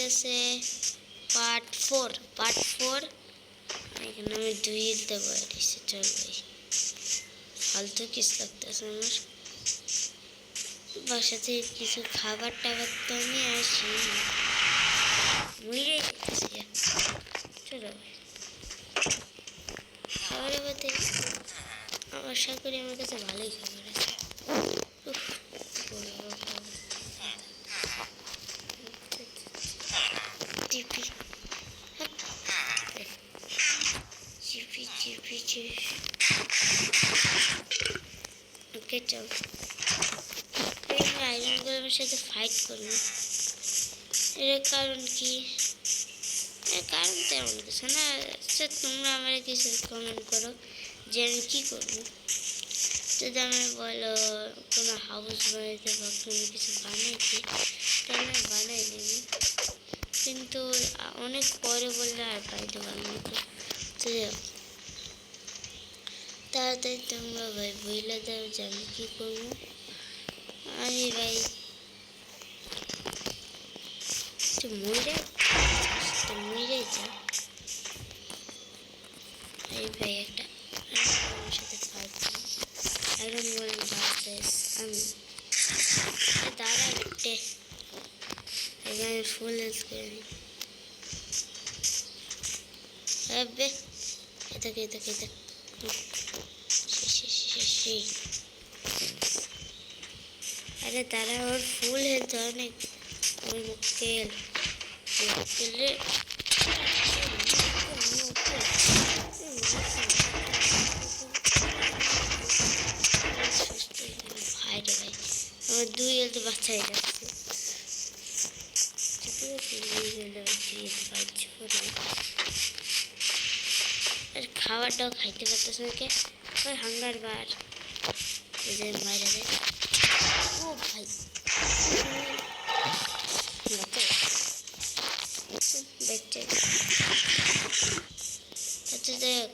গেছে পার্ট 4 এখানে আমি 2 দিতে পারি। চল ভাই, ফালতু কিস লাগতেছে আমার। বাসা থেকে কিছু খাবার টাবার তো আমি আসি মরে যেতেছি। চলো ভাই, খাবারের মধ্যে আশা করি আমার কাছে ভালোই খাবার আছে। চিপি চিপি চিপি চিপি। ওকে চল, আয়রন গোলামের সাথে ফাইট করবো। এর কারণ কি? এর কারণ তেমন কিছু না। তোমরা আমার কিছু কমেন্ট করো যে আমি কী করবো। যদি আমি বলো কোনো হাউস বানাইতে বা কোনো কিছু বানাইতে, তাহলে আমি বানাই দেবো, কিন্তু অনেক পরে বললে আর বাড়িতে পারবো না। তো তাড়াতাড়ি তোমরা ভাই বইলে দাও যে আমি কী করবো। আমি ভাই মরে যা। এই ভাই একটা আমার সাথে ফাইট করি। আয়রন গোলেম ভার্সেস আমি। দাঁড়া বেটে, এখানে ফুল হেলথ করে নিই। বে এটাকে আরে তারা ওর ফুল হেলথ অনেক। ওই মুক্কেল রে ভাই রে ভাই, আমার 2 হেলথ বাঁচাই যাচ্ছে। আর খাবারটাও খাইতে পারতেছে না কে? ওই হাঙ্গার বার মাইরা দেয়। ও ভাই দেখছে। আচ্ছা দেখ,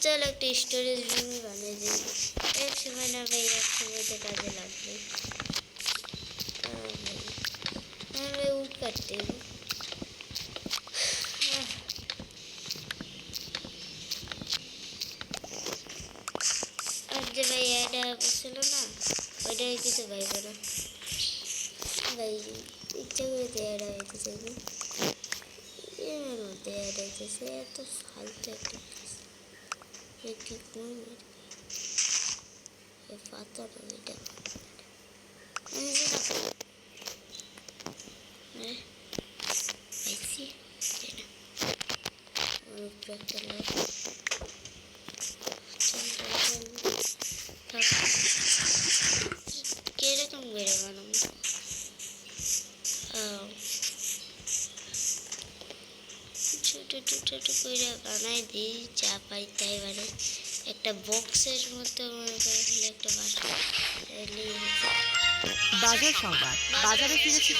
চল একটা স্টোরেজ রুম বানিয়ে দিই। এক সময় না ভাই, এক সময়তে কাজে লাগবে। ভাই উঠ কাটতে আর যে ভাই এটা বসছিল না, ওইটা কিছু ভাই করো ভাই, ইচ্ছা করে দেয়াটা হইতে চাইবে। এর মধ্যে অ্যাড হইতেছে এত ফালতু একটা কি করবো। পাতা ওইটা আমি যেটা পাইছি একটা লোক কিরকম বেড়ে বানাবো। ছোট করে বানাই দিই, যা পাই তাই বানাই। একটা বক্সের মতো মনে করে একটা বাসা। বাজার সংবাদ। বাজারে ফিরেছে